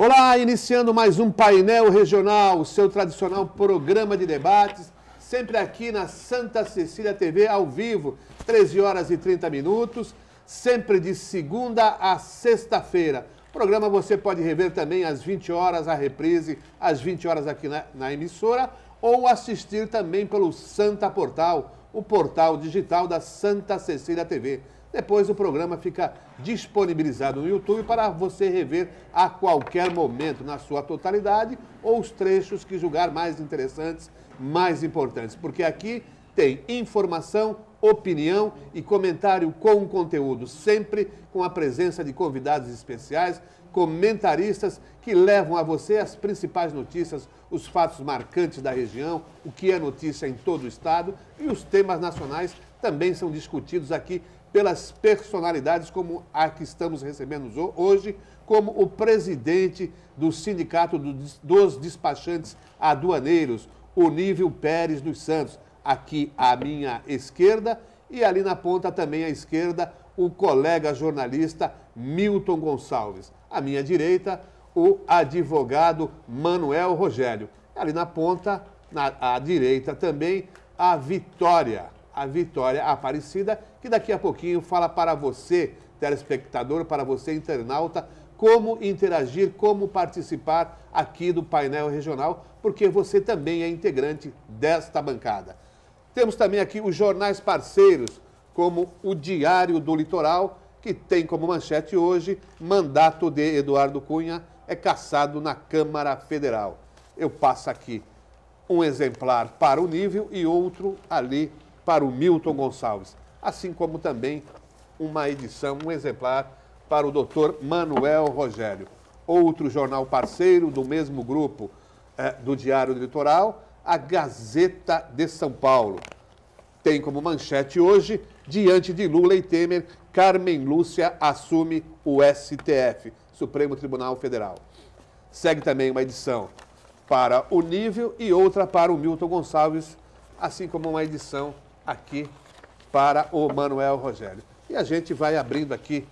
Olá, iniciando mais um painel regional, o seu tradicional programa de debates, sempre aqui na Santa Cecília TV, ao vivo, 13 horas e 30 minutos, sempre de segunda a sexta-feira. O programa você pode rever também às 20 horas, a reprise, às 20 horas aqui na emissora, ou assistir também pelo Santa Portal, o portal digital da Santa Cecília TV. Depois o programa fica disponibilizado no YouTube para você rever a qualquer momento, na sua totalidade, ou os trechos que julgar mais interessantes, mais importantes. Porque aqui tem informação, opinião e comentário com conteúdo, sempre com a presença de convidados especiais, comentaristas que levam a você as principais notícias, os fatos marcantes da região, o que é notícia em todo o estado, e os temas nacionais também são discutidos aqui pelas personalidades como a que estamos recebendo hoje, como o presidente do Sindicato dos Despachantes Aduaneiros, Onível Pérez dos Santos, aqui à minha esquerda, e ali na ponta também à esquerda, o colega jornalista Milton Gonçalves. À minha direita, o advogado Manuel Rogério. Ali na ponta, à direita também, a Vitória Aparecida, que daqui a pouquinho fala para você, telespectador, para você, internauta, como interagir, como participar aqui do painel regional, porque você também é integrante desta bancada. Temos também aqui os jornais parceiros, como o Diário do Litoral, que tem como manchete hoje, mandato de Eduardo Cunha é cassado na Câmara Federal. Eu passo aqui um exemplar para o Nível e outro ali para o Milton Gonçalves, assim como também uma edição, um exemplar para o doutor Manuel Rogério. Outro jornal parceiro do mesmo grupo do Diário do Litoral, a Gazeta de São Paulo. Tem como manchete hoje, diante de Lula e Temer, Carmen Lúcia assume o STF, Supremo Tribunal Federal. Segue também uma edição para o Nível e outra para o Milton Gonçalves, assim como uma edição aqui para o Manuel Rogério. E a gente vai abrindo aqui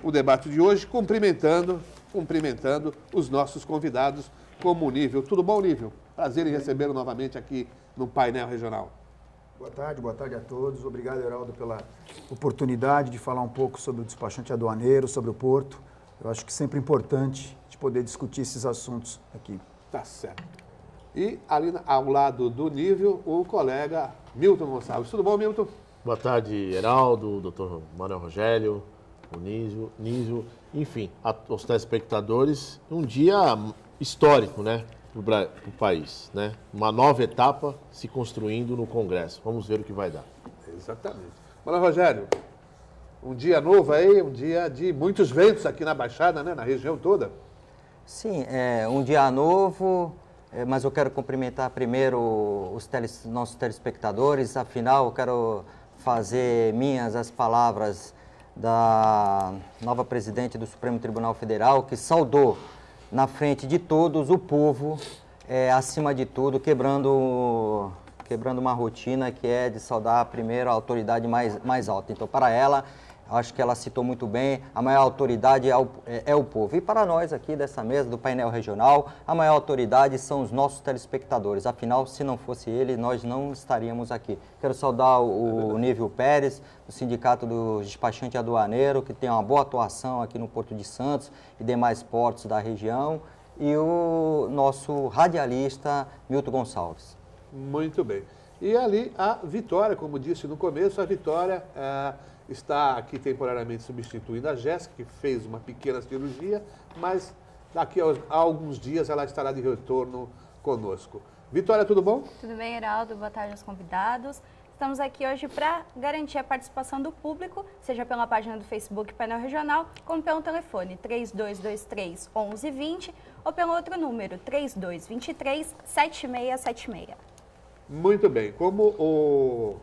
o debate de hoje, cumprimentando os nossos convidados, como o Nível. Tudo bom, Nível? Prazer em recebê-lo novamente aqui no painel regional. Boa tarde a todos. Obrigado, Heraldo, pela oportunidade de falar um pouco sobre o despachante aduaneiro, sobre o porto. Eu acho que sempre é importante de poder discutir esses assuntos aqui. Tá certo. E ali ao lado do Nível, o colega Milton Gonçalves. Tudo bom, Milton? Boa tarde, Heraldo, doutor Manuel Rogério, o Nísio, enfim, aos telespectadores. Um dia histórico, né, para o país, né? Uma nova etapa se construindo no Congresso. Vamos ver o que vai dar. Exatamente. Manuel Rogério, um dia novo aí, um dia de muitos ventos aqui na Baixada, né, na região toda. Sim, é um dia novo. Mas eu quero cumprimentar primeiro os nossos telespectadores, afinal eu quero fazer minhas as palavras da nova presidente do Supremo Tribunal Federal, que saudou na frente de todos o povo, acima de tudo, quebrando uma rotina que é de saudar primeiro a autoridade mais alta. Então, para ela, acho que ela citou muito bem, a maior autoridade é o povo. E para nós aqui dessa mesa, do painel regional, a maior autoridade são os nossos telespectadores. Afinal, se não fosse ele, nós não estaríamos aqui. Quero saudar o Onível Pérez, do Sindicato do Despachante Aduaneiro, que tem uma boa atuação aqui no Porto de Santos e demais portos da região, e o nosso radialista Milton Gonçalves. Muito bem. E ali a Vitória, como disse no começo, a Vitória está aqui temporariamente substituindo a Jéssica, que fez uma pequena cirurgia, mas daqui a alguns dias ela estará de retorno conosco. Vitória, tudo bom? Tudo bem, Heraldo. Boa tarde aos convidados. Estamos aqui hoje para garantir a participação do público, seja pela página do Facebook Painel Regional, como pelo telefone 3223-1120 ou pelo outro número 3223-7676. Muito bem. Como o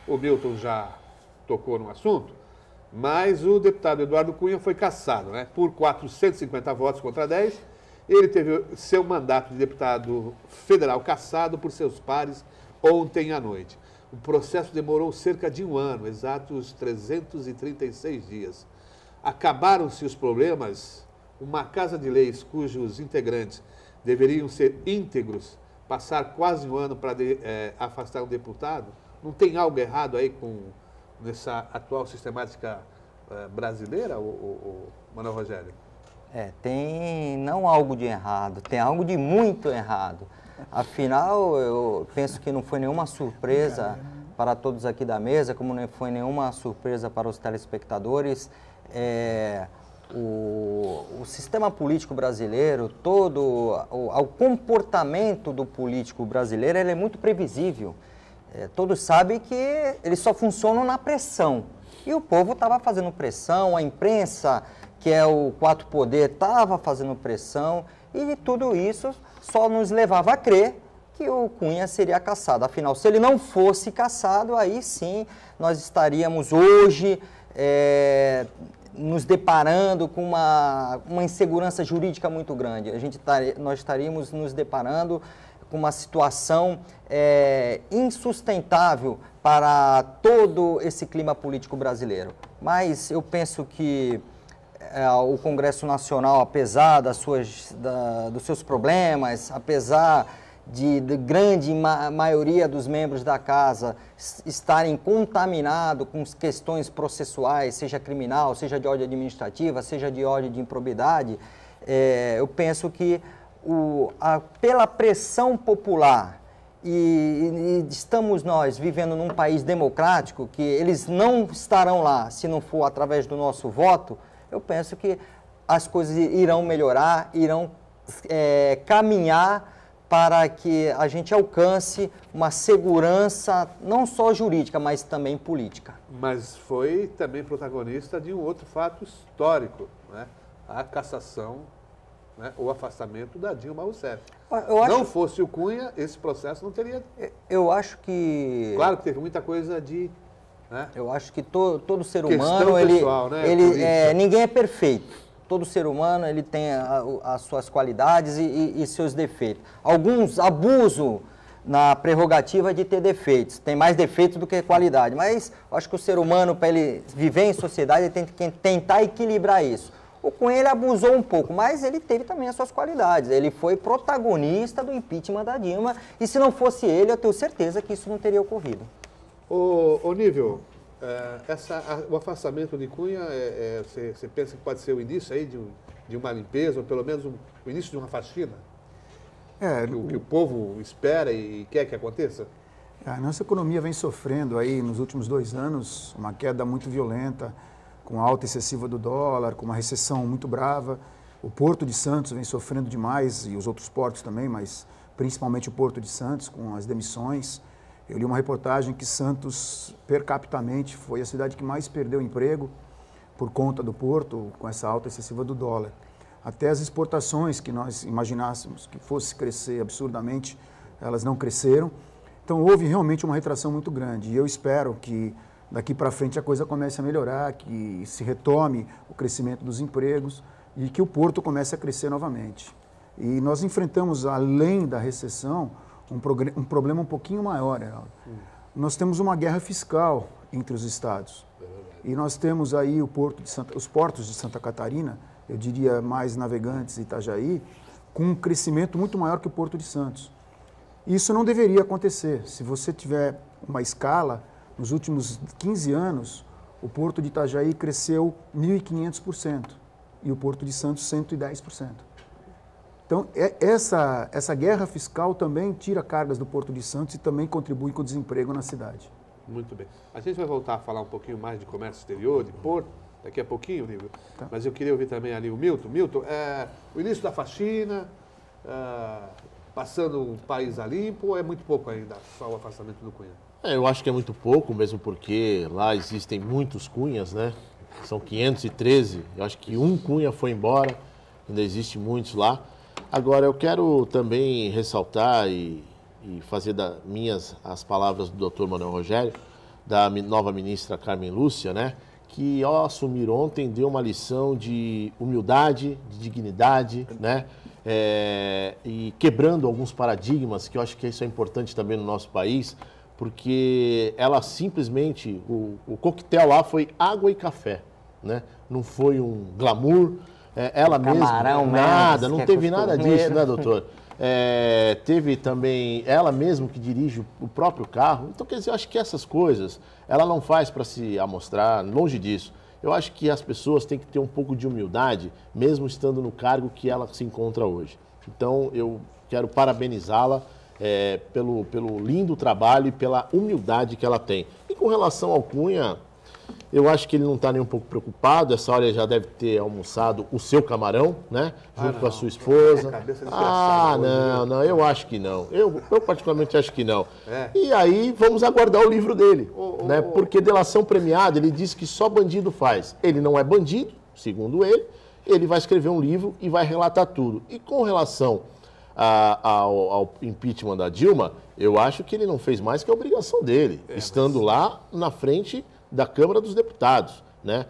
Milton já tocou no assunto, mas o deputado Eduardo Cunha foi cassado, né, por 450 votos contra 10. Ele teve seu mandato de deputado federal cassado por seus pares ontem à noite. O processo demorou cerca de um ano, exatos 336 dias. Acabaram-se os problemas uma casa de leis cujos integrantes deveriam ser íntegros, passar quase um ano para afastar um deputado? Não tem algo errado aí nessa atual sistemática brasileira, o Manuel Rogério? Tem não algo de errado, tem algo de muito errado. Afinal, eu penso que não foi nenhuma surpresa para todos aqui da mesa, como não foi nenhuma surpresa para os telespectadores. O sistema político brasileiro, todo o comportamento do político brasileiro, ele é muito previsível. Todos sabem que eles só funcionam na pressão. E o povo estava fazendo pressão, a imprensa, que é o quarto poder, estava fazendo pressão, e tudo isso só nos levava a crer que o Cunha seria cassado. Afinal, se ele não fosse cassado, aí sim nós estaríamos hoje nos deparando com uma insegurança jurídica muito grande. Nós estaríamos nos deparando com uma situação insustentável para todo esse clima político brasileiro. Mas eu penso que o Congresso Nacional, apesar dos seus problemas, apesar de grande maioria dos membros da Casa estarem contaminados com questões processuais, seja criminal, seja de ordem administrativa, seja de ordem de improbidade, eu penso que pela pressão popular, e estamos nós vivendo num país democrático, que eles não estarão lá se não for através do nosso voto, eu penso que as coisas irão melhorar, irão caminhar para que a gente alcance uma segurança não só jurídica, mas também política. Mas foi também protagonista de um outro fato histórico, né? A cassação, né? O afastamento da Dilma Rousseff. Não fosse o Cunha, esse processo não teria... Eu acho que... Claro que teve muita coisa de... Né? Eu acho que todo ser Questão humano, pessoal, né? Ninguém é perfeito. Todo ser humano ele tem as suas qualidades e seus defeitos. Alguns abusam na prerrogativa de ter defeitos. Tem mais defeitos do que qualidade. Mas eu acho que o ser humano, para ele viver em sociedade, ele tem que tentar equilibrar isso. O Cunha ele abusou um pouco, mas ele teve também as suas qualidades. Ele foi protagonista do impeachment da Dilma. E se não fosse ele, eu tenho certeza que isso não teria ocorrido. Ô Nível, o afastamento de Cunha, você pensa que pode ser o início aí de uma limpeza, ou pelo menos o início de uma faxina? Que o povo espera e quer que aconteça? A nossa economia vem sofrendo aí nos últimos 2 anos uma queda muito violenta, com a alta excessiva do dólar, com uma recessão muito brava. O Porto de Santos vem sofrendo demais, e os outros portos também, mas principalmente o Porto de Santos, com as demissões. Eu li uma reportagem que Santos, per capitamente, foi a cidade que mais perdeu emprego por conta do porto, com essa alta excessiva do dólar. Até as exportações que nós imaginássemos que fosse crescer absurdamente, elas não cresceram. Então houve realmente uma retração muito grande. E eu espero que daqui para frente a coisa comece a melhorar, que se retome o crescimento dos empregos e que o porto comece a crescer novamente. E nós enfrentamos, além da recessão, um problema um pouquinho maior, Heraldo. Nós temos uma guerra fiscal entre os estados. E nós temos aí os portos de Santa Catarina, eu diria mais Navegantes e Itajaí, com um crescimento muito maior que o Porto de Santos. Isso não deveria acontecer. Se você tiver uma escala, nos últimos 15 anos, o Porto de Itajaí cresceu 1.500% e o Porto de Santos 110%. Então, essa guerra fiscal também tira cargas do Porto de Santos e também contribui com o desemprego na cidade. Muito bem. A gente vai voltar a falar um pouquinho mais de comércio exterior, de porto, daqui a pouquinho, Nível. Tá. Mas eu queria ouvir também ali o Milton. Milton, o início da faxina, passando o país a limpo, ou é muito pouco ainda, só o afastamento do Cunha? Eu acho que é muito pouco, mesmo porque lá existem muitos Cunhas, né? São 513, eu acho que um Cunha foi embora, ainda existe muitos lá. Agora, eu quero também ressaltar e fazer as palavras do Dr. Manuel Rogério, da nova ministra Carmen Lúcia, né? Que ao assumir ontem deu uma lição de humildade, de dignidade, né? E quebrando alguns paradigmas, que eu acho que isso é importante também no nosso país, porque ela simplesmente, o coquetel lá foi água e café, né? Não foi um glamour, ela mesma... Camarão nada, mesmo, não que é teve nada disso, costumeiro. né, doutor? Teve também ela mesmo que dirige o próprio carro. Então, quer dizer, eu acho que essas coisas, ela não faz para se amostrar, longe disso. Eu acho que as pessoas têm que ter um pouco de humildade, mesmo estando no cargo que ela se encontra hoje. Então, eu quero parabenizá-la pelo lindo trabalho e pela humildade que ela tem. E com relação ao Cunha, eu acho que ele não está nem um pouco preocupado. Essa hora ele já deve ter almoçado o seu camarão, né? Junto com a sua esposa. Não, eu acho que não. Eu particularmente acho que não. E aí vamos aguardar o livro dele, né? Porque delação premiada, ele disse que só bandido faz. Ele não é bandido, segundo ele. Ele vai escrever um livro e vai relatar tudo. E com relação ao impeachment da Dilma, eu acho que ele não fez mais que a obrigação dele, estando lá na frente da Câmara dos Deputados, né?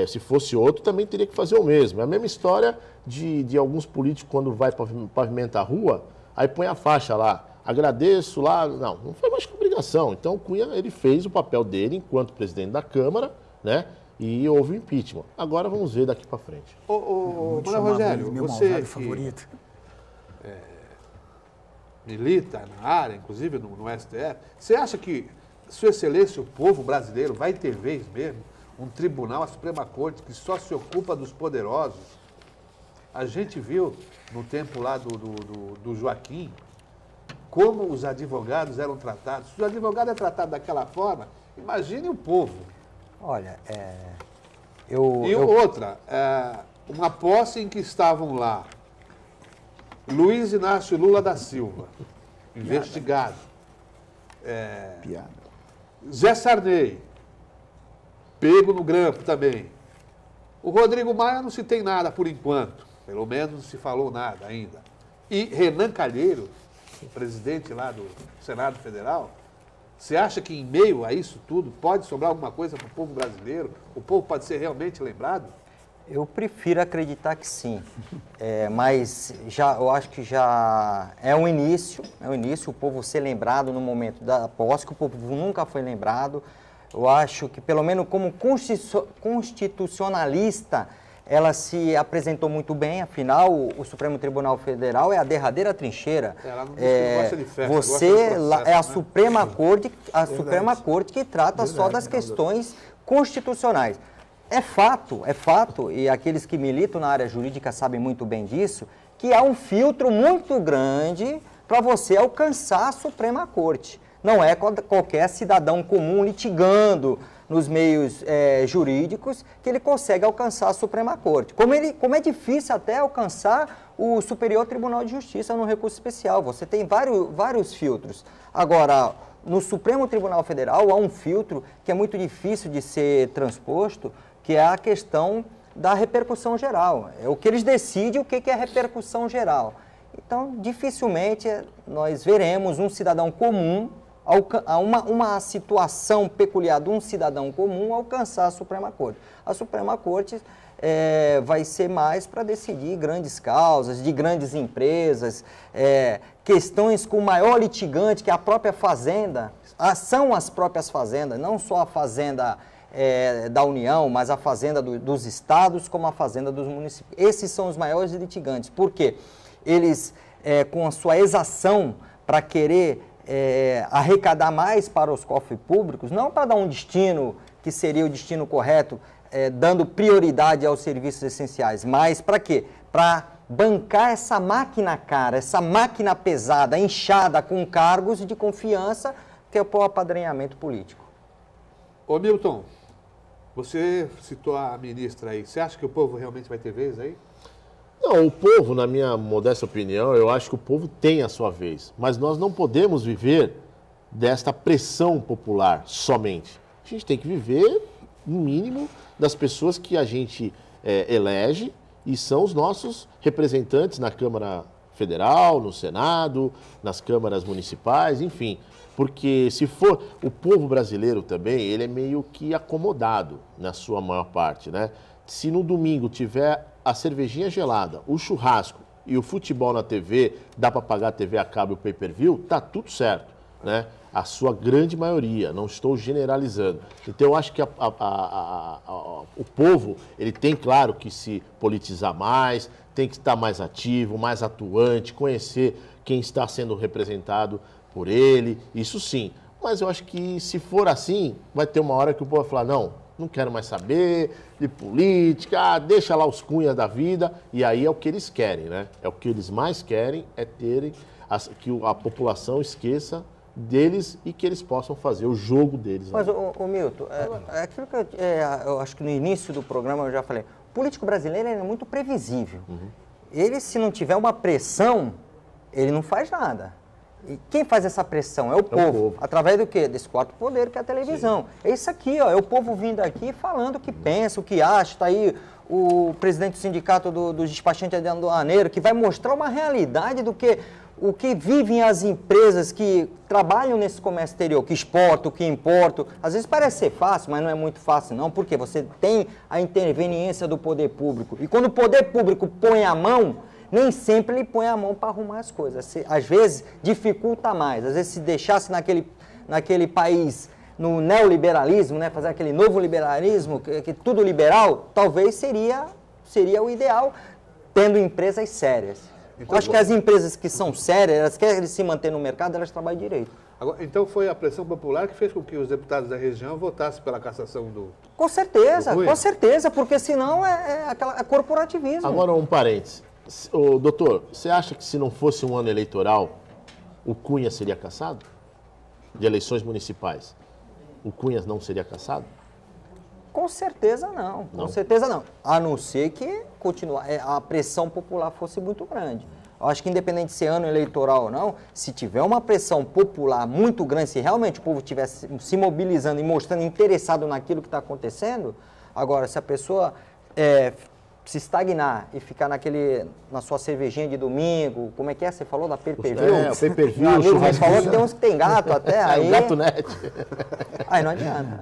Se fosse outro, também teria que fazer o mesmo. É a mesma história de alguns políticos quando vai pavimentar a rua, aí põe a faixa lá, agradeço lá, não foi mais que obrigação. Então o Cunha, ele fez o papel dele enquanto presidente da Câmara, né? E houve o impeachment. Agora vamos ver daqui para frente. Manuel Rogério, meu você malvado que favorito. milita na área, inclusive no STF, você acha que Sua Excelência, o povo brasileiro, vai ter vez mesmo um tribunal, a Suprema Corte, que só se ocupa dos poderosos? A gente viu no tempo lá do Joaquim como os advogados eram tratados. Se o advogado é tratado daquela forma, imagine o povo. Olha, Outra, uma posse em que estavam lá Luiz Inácio Lula da Silva, investigado. Piada. Zé Sarney, pego no grampo também. O Rodrigo Maia não se tem nada por enquanto, pelo menos não se falou nada ainda. E Renan Calheiros, presidente lá do Senado Federal, você acha que em meio a isso tudo pode sobrar alguma coisa para o povo brasileiro? O povo pode ser realmente lembrado? Eu prefiro acreditar que sim, mas eu acho que já é um início, o povo ser lembrado no momento da posse, que o povo nunca foi lembrado. Eu acho que, pelo menos como constitucionalista, ela se apresentou muito bem, afinal, o Supremo Tribunal Federal é a derradeira trincheira. Ela não diz que não gosta de festa, você gosta de processo, é a né? Suprema Corte que trata só das questões constitucionais. É fato, e aqueles que militam na área jurídica sabem muito bem disso, que há um filtro muito grande para você alcançar a Suprema Corte. Não é qualquer cidadão comum litigando nos meios jurídicos que ele consegue alcançar a Suprema Corte. Como é difícil até alcançar o Superior Tribunal de Justiça no recurso especial. Você tem vários filtros. Agora, no Supremo Tribunal Federal há um filtro que é muito difícil de ser transposto, que é a questão da repercussão geral. É o que eles decidem o que é repercussão geral. Então, dificilmente nós veremos um cidadão comum, uma situação peculiar de um cidadão comum alcançar a Suprema Corte. A Suprema Corte vai ser mais para decidir grandes causas, de grandes empresas, questões com o maior litigante, que é a própria Fazenda, são as próprias fazendas, não só a Fazenda da União, mas a Fazenda dos estados, como a Fazenda dos municípios. Esses são os maiores litigantes. Por quê? Eles, com a sua exação para querer arrecadar mais para os cofres públicos, não para dar um destino que seria o destino correto, dando prioridade aos serviços essenciais, mas para quê? Para bancar essa máquina cara, essa máquina pesada, inchada com cargos de confiança, que é o apadrinhamento político. Ô Milton, você citou a ministra aí. Você acha que o povo realmente vai ter vez aí? Não, o povo, na minha modesta opinião, eu acho que o povo tem a sua vez. Mas nós não podemos viver desta pressão popular somente. A gente tem que viver, no mínimo, das pessoas que a gente elege e são os nossos representantes na Câmara Federal, no Senado, nas câmaras municipais, enfim. Porque se for o povo brasileiro também, ele é meio que acomodado na sua maior parte, né? Se no domingo tiver a cervejinha gelada, o churrasco e o futebol na TV, dá para pagar a TV a cabo e o pay-per-view, tá tudo certo, né? a sua grande maioria, não estou generalizando. Então, eu acho que o povo, ele tem, claro, que se politizar mais, tem que estar mais ativo, mais atuante, conhecer quem está sendo representado por ele, isso sim. Mas eu acho que se for assim, vai ter uma hora que o povo vai falar, não quero mais saber de política, deixa lá os cunhas da vida, e aí é o que eles querem, né? É o que eles mais querem, é terem, que a população esqueça deles e que eles possam fazer o jogo deles. Mas, o Milton, aquilo que eu acho que no início do programa eu já falei, o político brasileiro é muito previsível. Ele, se não tiver uma pressão, ele não faz nada. E quem faz essa pressão? É o povo. Através do quê? Desse quarto poder que é a televisão. Sim. É isso aqui, ó, é o povo vindo aqui falando o que pensa, o que acha. Está aí o presidente do sindicato dos despachantes de aduaneiro, que vai mostrar uma realidade do que o que vivem as empresas que trabalham nesse comércio exterior, que exportam, que importam. Às vezes parece ser fácil, mas não é muito fácil não, porque você tem a interveniência do poder público. E quando o poder público põe a mão, nem sempre ele põe a mão para arrumar as coisas. Às vezes dificulta mais. Às vezes se deixasse naquele país, no neoliberalismo, né, fazer aquele novo liberalismo, que tudo liberal, talvez seria o ideal, tendo empresas sérias. Então, eu acho que as empresas que são sérias, elas querem se manter no mercado, elas trabalham direito. Agora, então foi a pressão popular que fez com que os deputados da região votassem pela cassação do... Com certeza, porque senão é corporativismo. Agora um parênteses. Doutor, você acha que se não fosse um ano eleitoral, o Cunha seria cassado? De eleições municipais, o Cunha não seria cassado? Com certeza não, com certeza não. A não ser que a pressão popular fosse muito grande. Eu acho que independente de ser ano eleitoral ou não, se tiver uma pressão popular muito grande, se realmente o povo estiver se mobilizando e mostrando interessado naquilo que está acontecendo, agora se a pessoa se estagnar e ficar na sua cervejinha de domingo, como é que é? Você falou da pay-per-view? O pay-per-view, meu amigo me falou que tem uns que tem gato até, aí... O gato net. Aí não adianta.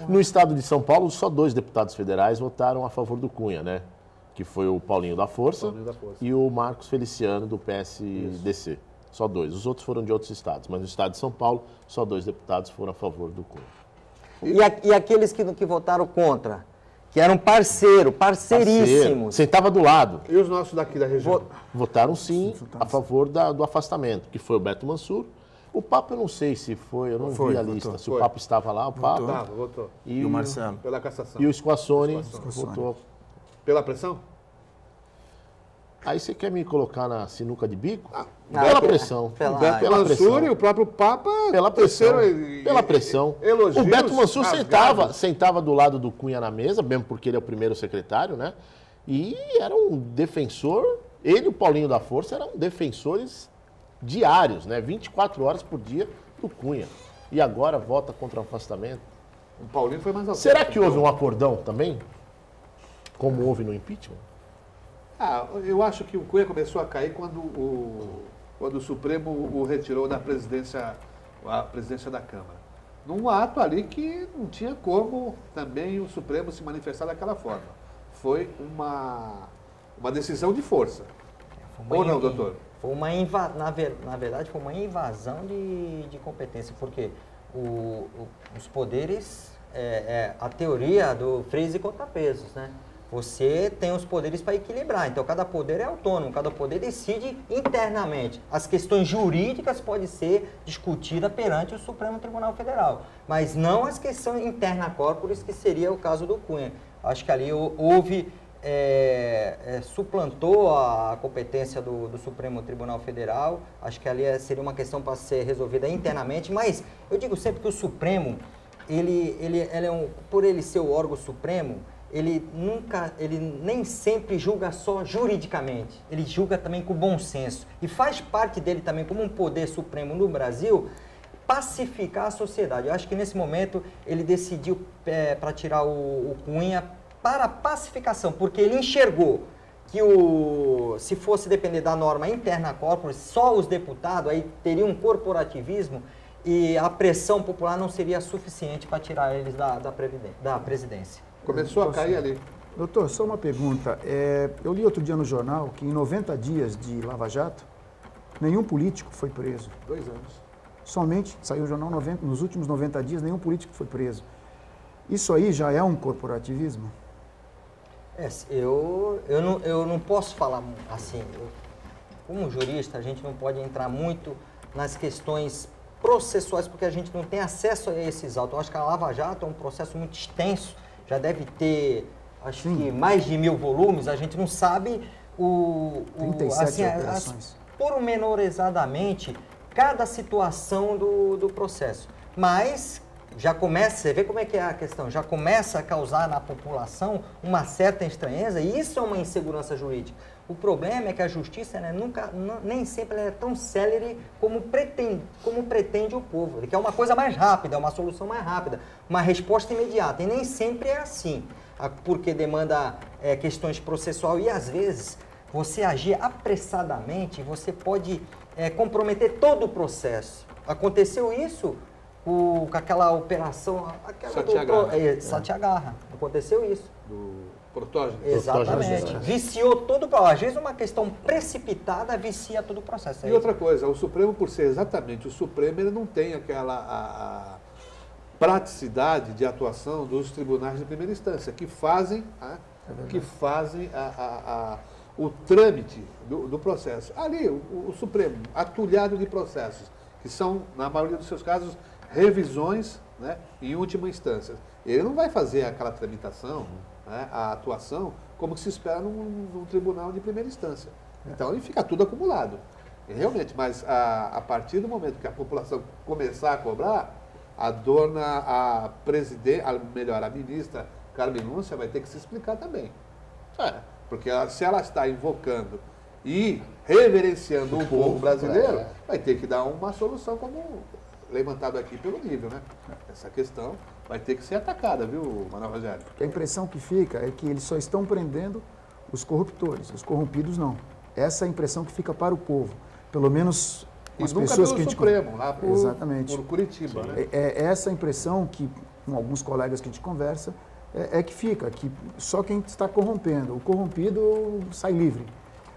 No estado de São Paulo, só 2 deputados federais votaram a favor do Cunha, né? Que foi o Paulinho da Força e o Marcos Feliciano, do PSDC. Isso. Só 2. Os outros foram de outros estados, mas no estado de São Paulo, só 2 deputados foram a favor do Cunha. E aqueles que votaram contra? Que eram parceiríssimos. Sentava do lado. E os nossos daqui da região? Votaram sim a favor do afastamento, que foi o Beto Mansur. O Papa eu não sei se foi, eu não vi a lista. Votou. Se o Papa estava lá, o Papa. Votou. E o Marcelo. Pela cassação. E o Squassone votou. Pela pressão? Aí você quer me colocar na sinuca de bico? Pela pressão. O Beto Mansur e o próprio Papa... Pela pressão. Pela pressão. Elogios, o Beto Mansur sentava do lado do Cunha na mesa, mesmo porque ele é o primeiro secretário, né? E era um defensor, ele e o Paulinho da Força eram defensores diários, né? 24 horas por dia do Cunha. E agora vota contra o afastamento. O Paulinho foi mais alto. Será que houve um acordão também? Como houve no impeachment? Eu acho que o Cunha começou a cair quando o Supremo o retirou da presidência, a presidência da Câmara. Num ato ali que não tinha como também o Supremo se manifestar daquela forma. Foi uma decisão de força. Ou não, doutor? Foi na verdade, foi uma invasão de competência, porque os poderes, a teoria do freio e contrapesos, né? Você tem os poderes para equilibrar, então cada poder é autônomo, cada poder decide internamente. As questões jurídicas podem ser discutidas perante o Supremo Tribunal Federal, mas não as questões interna corporis, que seria o caso do Cunha. Acho que ali houve, suplantou a competência do Supremo Tribunal Federal, acho que ali seria uma questão para ser resolvida internamente, mas eu digo sempre que o Supremo, por ele ser o órgão supremo, ele nem sempre julga só juridicamente, ele julga também com bom senso. E faz parte dele também, como um poder supremo no Brasil, pacificar a sociedade. Eu acho que nesse momento ele decidiu para tirar o Cunha para a pacificação, porque ele enxergou que se fosse depender da norma interna corporis, só os deputados aí teriam um corporativismo e a pressão popular não seria suficiente para tirar eles da presidência. Começou a cair ali. Doutor, só uma pergunta. Eu li outro dia no jornal que em 90 dias de Lava Jato, nenhum político foi preso. 2 anos. Somente, saiu o jornal, nos últimos 90 dias, nenhum político foi preso. Isso aí já é um corporativismo? Eu não posso falar assim. Como jurista, a gente não pode entrar muito nas questões processuais, porque a gente não tem acesso a esses autos. Eu acho que a Lava Jato é um processo muito extenso, já deve ter, acho que mais de 1000 volumes, a gente não sabe 37 operações. Pormenorizadamente cada situação do processo. Mas já começa, você vê como é que é a questão, já começa a causar na população uma certa estranheza, e isso é uma insegurança jurídica. O problema é que a justiça, né, nem sempre é tão célere como pretende o povo. Ele quer uma coisa mais rápida, uma solução mais rápida, uma resposta imediata, e nem sempre é assim, porque demanda questões processuais, e às vezes você agir apressadamente, você pode comprometer todo o processo. Aconteceu isso com aquela operação, Satyagraha. Aconteceu isso. Do protógeno. Exatamente. Viciou todo o processo. Às vezes uma questão precipitada vicia todo o processo. E outra coisa, o Supremo, por ser exatamente o Supremo, ele não tem aquela a praticidade de atuação dos tribunais de primeira instância, que fazem, o trâmite do processo. Ali, o Supremo, atulhado de processos, que são, na maioria dos seus casos, revisões, né, em última instância. Ele não vai fazer aquela tramitação, né, a atuação, como se espera num tribunal de primeira instância. Então, ele fica tudo acumulado. E, realmente, mas a partir do momento que a população começar a cobrar, a ministra Carmen Lúcia vai ter que se explicar também. Porque se ela está invocando e reverenciando o povo brasileiro, vai ter que dar uma solução como levantado aqui pelo nível, né? Essa questão vai ter que ser atacada, viu, Manuel Rogério? A impressão que fica é que eles só estão prendendo os corruptores, os corrompidos não. Essa é a impressão que fica para o povo. Pelo menos as pessoas que a gente... Supremo, lá por, exatamente. Por Curitiba, né? É essa impressão que, com alguns colegas que a gente conversa, que fica, que só quem está corrompendo. O corrompido sai livre.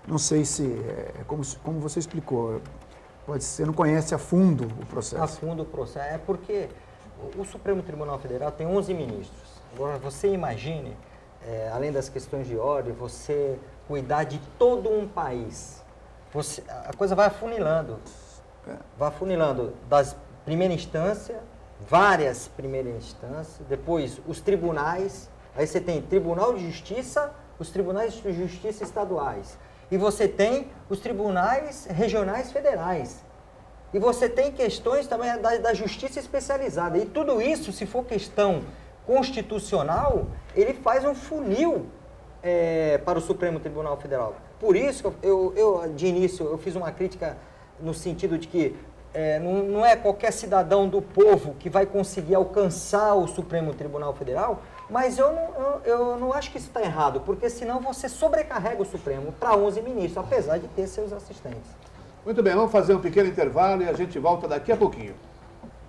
Não sei se, como você explicou, pode ser, não conhece a fundo o processo. A fundo o processo. É porque o Supremo Tribunal Federal tem 11 ministros. Agora, você imagine, além das questões de ordem, você cuidar de todo um país. A coisa vai afunilando. Vai afunilando das primeira instância, várias primeiras instâncias, depois os tribunais, aí você tem Tribunal de Justiça, os tribunais de justiça estaduais. E você tem os tribunais regionais federais. E você tem questões também da justiça especializada. E tudo isso, se for questão constitucional, ele faz um funil para o Supremo Tribunal Federal. Por isso, de início, eu fiz uma crítica no sentido de que não é qualquer cidadão do povo que vai conseguir alcançar o Supremo Tribunal Federal, mas eu não acho que isso está errado, porque senão você sobrecarrega o Supremo para 11 ministros, apesar de ter seus assistentes. Muito bem, vamos fazer um pequeno intervalo e a gente volta daqui a pouquinho.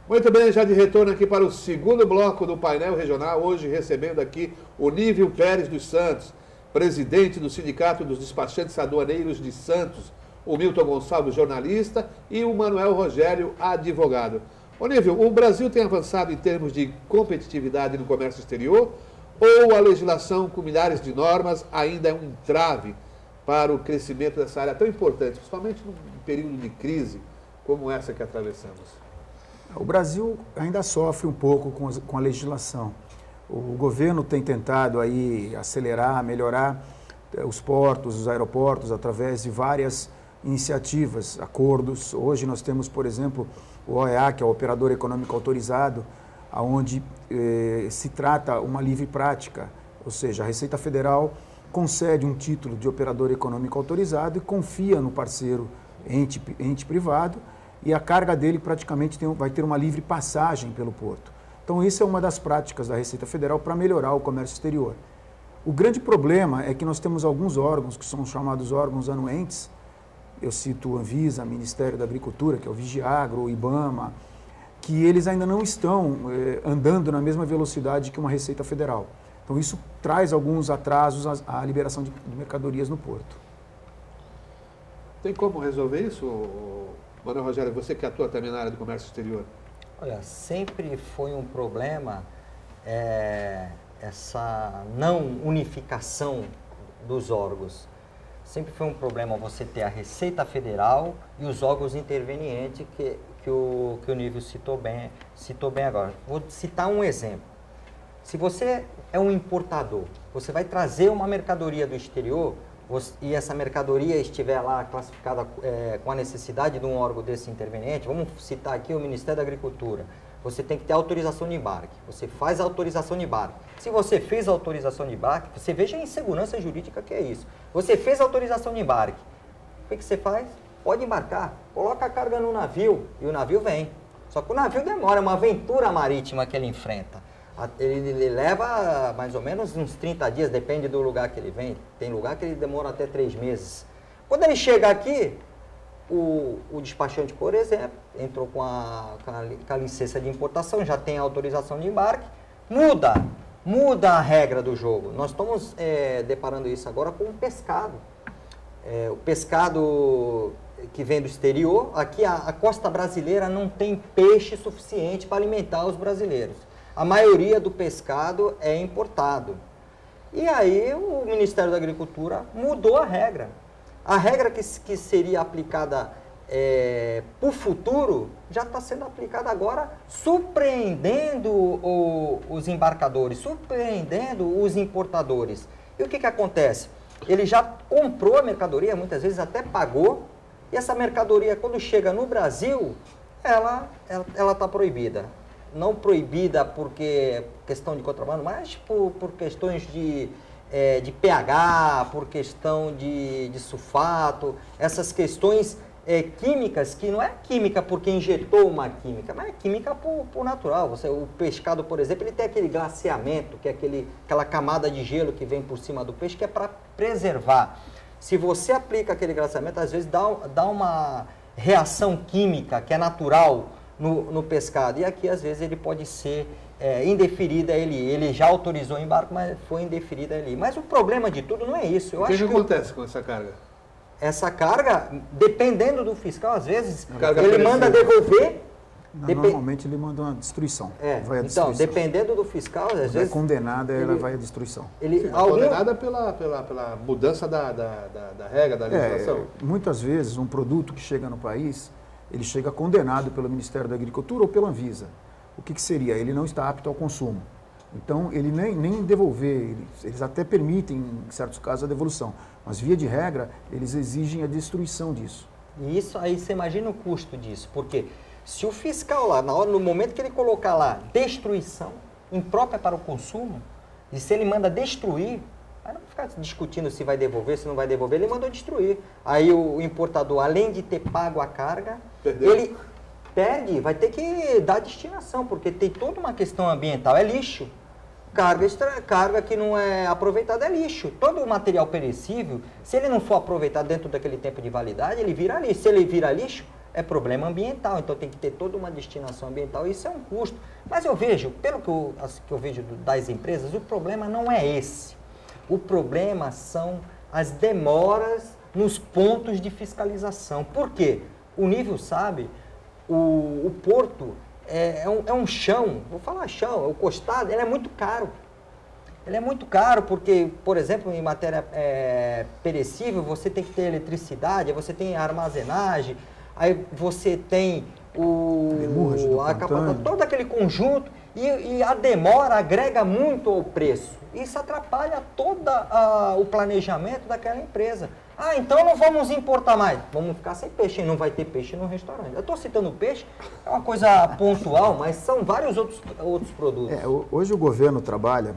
Muito bem, já de retorno aqui para o segundo bloco do painel regional, hoje recebendo aqui o Nívio Pérez dos Santos, presidente do Sindicato dos Despachantes Aduaneiros de Santos, o Milton Gonçalves, jornalista, e o Manuel Rogério, advogado. Ô Nívio, o Brasil tem avançado em termos de competitividade no comércio exterior ou a legislação com milhares de normas ainda é um entrave para o crescimento dessa área tão importante, principalmente num período de crise como essa que atravessamos? O Brasil ainda sofre um pouco com a legislação. O governo tem tentado aí acelerar, melhorar os portos, os aeroportos, através de várias iniciativas, acordos. Hoje nós temos, por exemplo, o OEA, que é o Operador Econômico Autorizado, onde se trata uma livre prática, ou seja, a Receita Federal concede um título de Operador Econômico Autorizado e confia no parceiro ente privado, e a carga dele praticamente vai ter uma livre passagem pelo porto. Então, isso é uma das práticas da Receita Federal para melhorar o comércio exterior. O grande problema é que nós temos alguns órgãos, que são chamados órgãos anuentes. Eu cito o Anvisa, Ministério da Agricultura, que é o Vigiagro, o IBAMA, que eles ainda não estão andando na mesma velocidade que uma Receita Federal. Então, isso traz alguns atrasos à liberação de mercadorias no porto. Tem como resolver isso, Manuel Rogério, você que atua também na área do comércio exterior. Olha, sempre foi um problema essa não unificação dos órgãos. Sempre foi um problema você ter a Receita Federal e os órgãos intervenientes que o Nível citou bem agora. Vou citar um exemplo. Se você é um importador, você vai trazer uma mercadoria do exterior e essa mercadoria estiver lá classificada com a necessidade de um órgão desse interveniente, vamos citar aqui o Ministério da Agricultura. Você tem que ter autorização de embarque. Você faz a autorização de embarque. Se você fez a autorização de embarque, você veja a insegurança jurídica que é isso. Você fez a autorização de embarque. O que você faz? Pode embarcar. Coloca a carga no navio e o navio vem. Só que o navio demora, é uma aventura marítima que ele enfrenta. Ele leva mais ou menos uns 30 dias, depende do lugar que ele vem. Tem lugar que ele demora até 3 meses. Quando ele chega aqui, o despachante, por exemplo, entrou com a licença de importação, já tem a autorização de embarque, muda a regra do jogo. Nós estamos deparando isso agora com o pescado. O pescado que vem do exterior, aqui a costa brasileira não tem peixe suficiente para alimentar os brasileiros. A maioria do pescado é importado. E aí o Ministério da Agricultura mudou a regra. A regra que seria aplicada para o futuro já está sendo aplicada agora, surpreendendo os embarcadores, surpreendendo os importadores. E o que acontece? Ele já comprou a mercadoria, muitas vezes até pagou, e essa mercadoria, quando chega no Brasil, ela está proibida. Não proibida porque questão de contrabando, mas por questões de pH, por questão de sulfato, essas questões químicas, que não é química porque injetou uma química, mas é química por natural. O pescado, por exemplo, ele tem aquele glaciamento, que é aquela camada de gelo que vem por cima do peixe, que é para preservar. Se você aplica aquele glaciamento, às vezes dá uma reação química que é natural no pescado. E aqui, às vezes, ele pode ser indeferida ele já autorizou o embarque, mas foi indeferida ali. Mas o problema de tudo não é isso. O que acontece com essa carga? Essa carga, dependendo do fiscal, às vezes, ele manda devolver. Normalmente ele manda uma destruição. Vai à destruição. Então, dependendo do fiscal, às vezes... condenada, ela vai à destruição. Condenada pela mudança da regra, da legislação? Muitas vezes, um produto que chega no país, ele chega condenado pelo Ministério da Agricultura ou pela Anvisa. O que seria? Ele não está apto ao consumo. Então, ele nem devolver, eles até permitem, em certos casos, a devolução. Mas, via de regra, eles exigem a destruição disso. E isso aí, você imagina o custo disso. Porque se o fiscal lá, no momento que ele colocar lá destruição, imprópria para o consumo, e se ele manda destruir, aí não ficar discutindo se vai devolver, se não vai devolver, ele mandou destruir. Aí o importador, além de ter pago a carga, ele perde, vai ter que dar destinação, porque tem toda uma questão ambiental, é lixo. Carga que não é aproveitada é lixo. Todo o material perecível, se ele não for aproveitado dentro daquele tempo de validade, ele vira lixo. Se ele vira lixo, é problema ambiental. Então tem que ter toda uma destinação ambiental, isso é um custo. Mas eu vejo, pelo que eu vejo das empresas, o problema não é esse. O problema são as demoras nos pontos de fiscalização. Por quê? O Nível sabe, o porto é um chão, vou falar chão, o costado, ele é muito caro. Ele é muito caro porque, por exemplo, em matéria perecível, você tem que ter eletricidade, você tem armazenagem, aí você tem todo aquele conjunto e a demora agrega muito ao preço. Isso atrapalha todo o planejamento daquela empresa. Ah, então não vamos importar mais. Vamos ficar sem peixe, não vai ter peixe no restaurante. Eu estou citando peixe, é uma coisa pontual, mas são vários outros produtos. Hoje o governo trabalha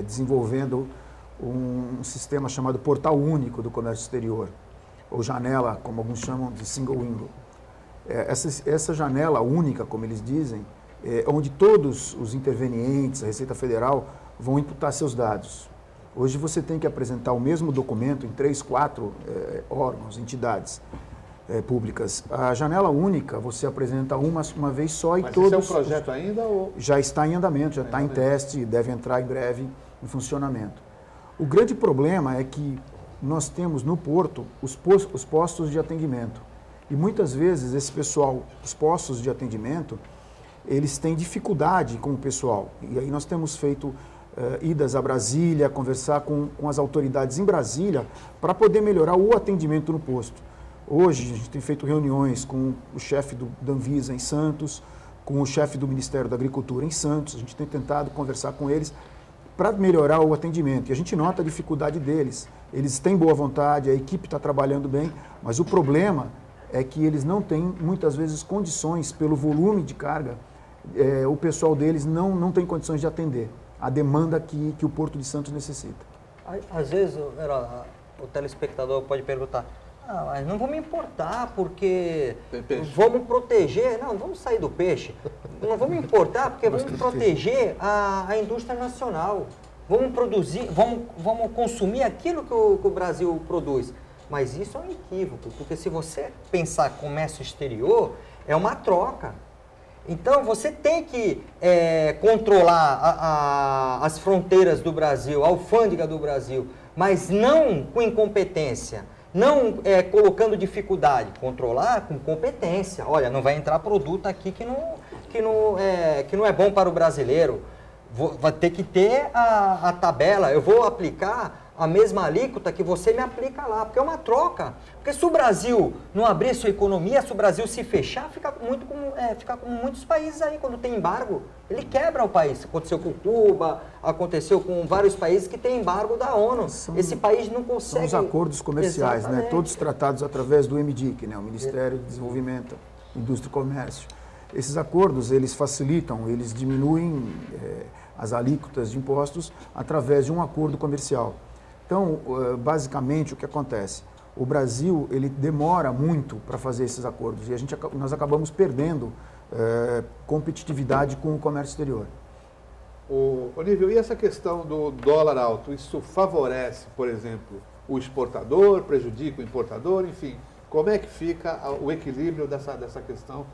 desenvolvendo um sistema chamado Portal Único do Comércio Exterior, ou janela, como alguns chamam de single window. Essa janela única, como eles dizem, onde todos os intervenientes, a Receita Federal, vão imputar seus dados. Hoje você tem que apresentar o mesmo documento em 3, 4 órgãos, entidades públicas. A janela única você apresenta uma vez só e todos... Mas isso é um projeto ainda ou... Já está em andamento, já está em teste, deve entrar em breve em funcionamento. O grande problema é que nós temos no porto os postos de atendimento. E muitas vezes esse pessoal, os postos de atendimento, eles têm dificuldade com o pessoal. E aí nós temos feito idas a Brasília, conversar com as autoridades em Brasília para poder melhorar o atendimento no posto. Hoje a gente tem feito reuniões com o chefe da Anvisa em Santos, com o chefe do Ministério da Agricultura em Santos, a gente tem tentado conversar com eles para melhorar o atendimento. E a gente nota a dificuldade deles. Eles têm boa vontade, a equipe está trabalhando bem, mas o problema é que eles não têm, muitas vezes, condições, pelo volume de carga, o pessoal deles não tem condições de atender a demanda que o Porto de Santos necessita. Às vezes, o telespectador pode perguntar, mas não vamos importar porque vamos proteger, não vamos sair do peixe, não vamos importar porque vamos proteger a indústria nacional, vamos produzir, vamos consumir aquilo que o Brasil produz. Mas isso é um equívoco, porque se você pensar comércio exterior, é uma troca. Então, você tem que controlar as fronteiras do Brasil, a alfândega do Brasil, mas não com incompetência, não colocando dificuldade, controlar com competência. Olha, não vai entrar produto aqui que não é bom para o brasileiro. Vai ter que ter a tabela, eu vou aplicar a mesma alíquota que você me aplica lá, porque é uma troca. Porque se o Brasil não abrir sua economia, se o Brasil se fechar, fica como muitos países aí, quando tem embargo, ele quebra o país. Aconteceu com Cuba, aconteceu com vários países que têm embargo da ONU. Esse país não consegue... São os acordos comerciais, né? Todos tratados através do MDIC, né? O Ministério de Desenvolvimento, Indústria e Comércio. Esses acordos, eles facilitam, eles diminuem as alíquotas de impostos através de um acordo comercial. Então, basicamente, o que acontece? O Brasil, ele demora muito para fazer esses acordos e nós acabamos perdendo competitividade com o comércio exterior. Onível, e essa questão do dólar alto, isso favorece, por exemplo, o exportador, prejudica o importador, enfim, como é que fica o equilíbrio dessa questão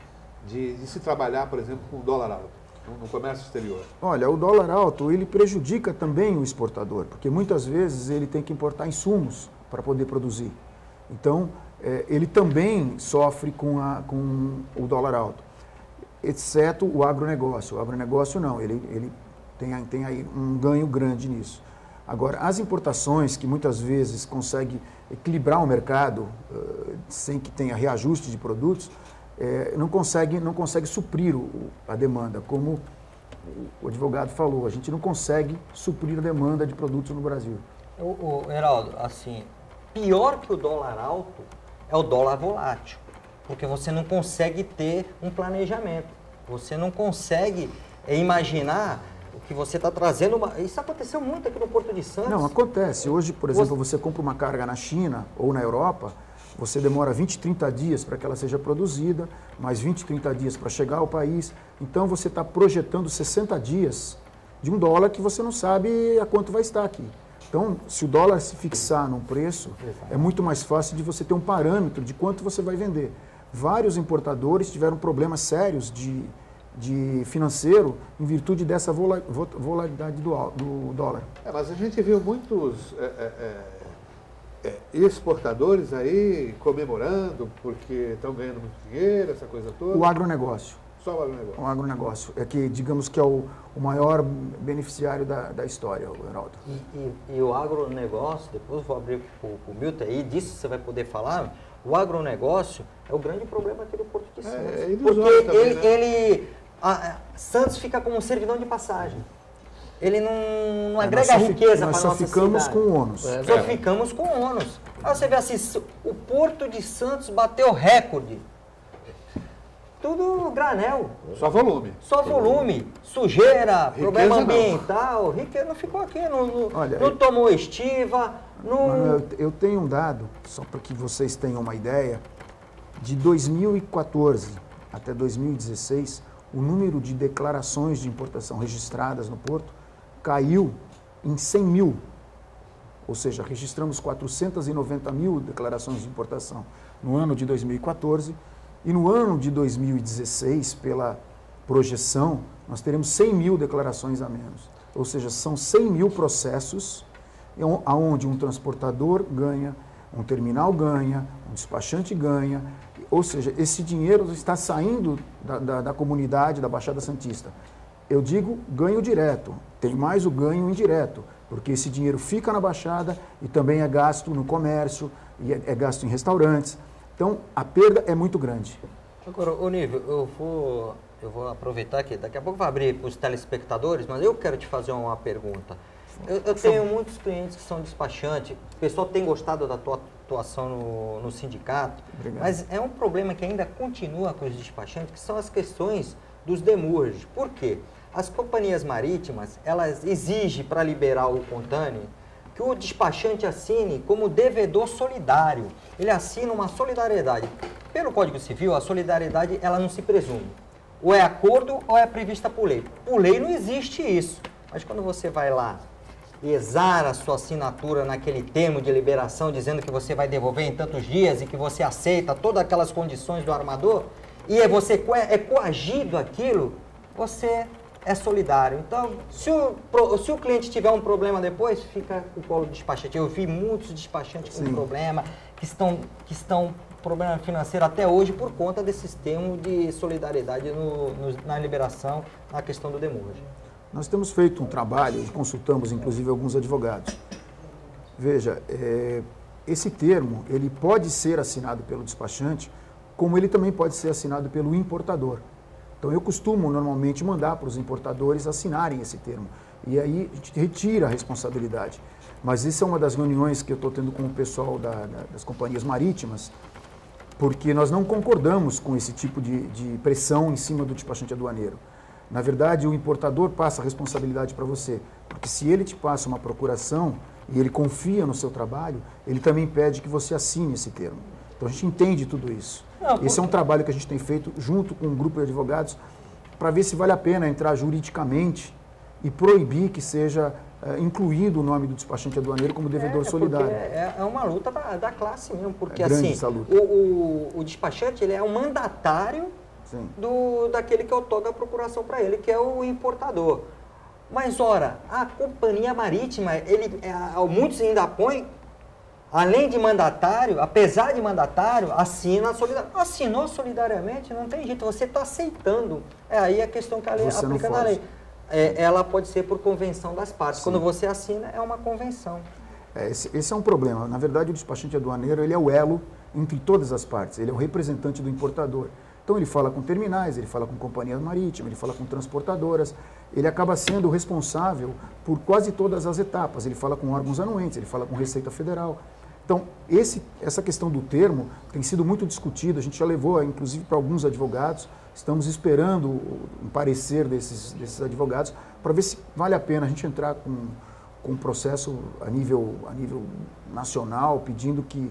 de se trabalhar, por exemplo, com o dólar alto no comércio exterior? Olha, o dólar alto, ele prejudica também o exportador, porque muitas vezes ele tem que importar insumos para poder produzir. Então, ele também sofre com o dólar alto, exceto o agronegócio. O agronegócio não, ele tem aí um ganho grande nisso. Agora, as importações, que muitas vezes conseguem equilibrar o mercado sem que tenha reajuste de produtos, não consegue suprir a demanda, como o advogado falou, a gente não consegue suprir a demanda de produtos no Brasil. Heraldo, assim, pior que o dólar alto é o dólar volátil, porque você não consegue ter um planejamento, você não consegue imaginar o que você está trazendo. Isso aconteceu muito aqui no Porto de Santos. Não, acontece. Hoje, por exemplo, você compra uma carga na China ou na Europa, você demora 20, 30 dias para que ela seja produzida, mais 20, 30 dias para chegar ao país. Então, você está projetando 60 dias de um dólar que você não sabe a quanto vai estar aqui. Então, se o dólar se fixar num preço, é muito mais fácil de você ter um parâmetro de quanto você vai vender. Vários importadores tiveram problemas sérios de financeiro em virtude dessa volatilidade do dólar. Mas a gente viu muitos... exportadores aí comemorando porque estão ganhando muito dinheiro, essa coisa toda. O agronegócio. Só o agronegócio. O agronegócio. É que, digamos que é o maior beneficiário da história, Heraldo. E o agronegócio, depois vou abrir para o Milton aí, disso você vai poder falar, o agronegócio é o grande problema aqui do Porto de Santos. Porque também, Santos fica como um servidão de passagem. Ele não agrega riqueza para a nossa cidade. Nós só ficamos com ônus. Só ficamos com ônus. Aí você vê assim, o Porto de Santos bateu recorde. Tudo granel. Só volume. Só volume. Sujeira, riqueza problema ambiental. Riqueza não ficou aqui, não tomou estiva. Não... Eu tenho um dado, só para que vocês tenham uma ideia, de 2014 até 2016, o número de declarações de importação registradas no Porto caiu em 100 mil, ou seja, registramos 490 mil declarações de importação no ano de 2014 e no ano de 2016, pela projeção, nós teremos 100 mil declarações a menos, ou seja, são 100 mil processos onde um transportador ganha um terminal ganha, um despachante ganha, ou seja, esse dinheiro está saindo da comunidade da Baixada Santista. Eu digo ganho direto, tem mais o ganho indireto, porque esse dinheiro fica na Baixada e também é gasto no comércio, e é gasto em restaurantes. Então, a perda é muito grande. Agora, Onível, eu vou aproveitar que daqui a pouco vai abrir para os telespectadores, mas eu quero te fazer uma pergunta. Eu tenho muitos clientes que são despachantes, o pessoal tem gostado da tua atuação no sindicato, Obrigado. mas é um problema que ainda continua com os despachantes, que são as questões dos demurges. Por quê? As companhias marítimas, elas exigem para liberar o contâiner que o despachante assine como devedor solidário. Ele assina uma solidariedade. Pelo Código Civil, a solidariedade ela não se presume. Ou é acordo ou é prevista por lei. Por lei não existe isso. Mas quando você vai lá e exara a sua assinatura naquele termo de liberação, dizendo que você vai devolver em tantos dias e que você aceita todas aquelas condições do armador, e você é coagido aquilo, você é solidário. Então, se o cliente tiver um problema depois, fica o colo do despachante. Eu vi muitos despachantes com problema, que estão problema financeiro até hoje por conta desses termos de solidariedade na liberação, na questão do demurge. Nós temos feito um trabalho, consultamos inclusive alguns advogados. Veja, esse termo, ele pode ser assinado pelo despachante, como ele também pode ser assinado pelo importador. Então, eu costumo normalmente mandar para os importadores assinarem esse termo. E aí, a gente retira a responsabilidade. Mas isso é uma das reuniões que eu estou tendo com o pessoal das companhias marítimas, porque nós não concordamos com esse tipo de pressão em cima do despachante aduaneiro. Na verdade, o importador passa a responsabilidade para você, porque se ele te passa uma procuração e ele confia no seu trabalho, ele também pede que você assine esse termo. Então, a gente entende tudo isso. Esse é um trabalho que a gente tem feito junto com um grupo de advogados para ver se vale a pena entrar juridicamente e proibir que seja incluído o nome do despachante aduaneiro como devedor solidário. É uma luta da classe mesmo, porque grande assim, essa luta. O despachante ele é um mandatário daquele que outorga a procuração para ele, que é o importador. Mas, ora, a companhia marítima, muitos ainda põem, além de mandatário, apesar de mandatário, assina solidariamente. Assinou solidariamente, não tem jeito, você está aceitando. É aí a questão que a lei aplica na lei. Ela pode ser por convenção das partes. Sim. Quando você assina, é uma convenção. Esse é um problema. Na verdade, o despachante aduaneiro ele é o elo entre todas as partes. Ele é o representante do importador. Então, ele fala com terminais, ele fala com companhias marítimas, ele fala com transportadoras. Ele acaba sendo responsável por quase todas as etapas. Ele fala com órgãos anuentes, ele fala com Receita Federal. Então, essa questão do termo tem sido muito discutida. A gente já levou, inclusive, para alguns advogados. Estamos esperando um parecer desses advogados para ver se vale a pena a gente entrar com um processo a nível nacional, pedindo que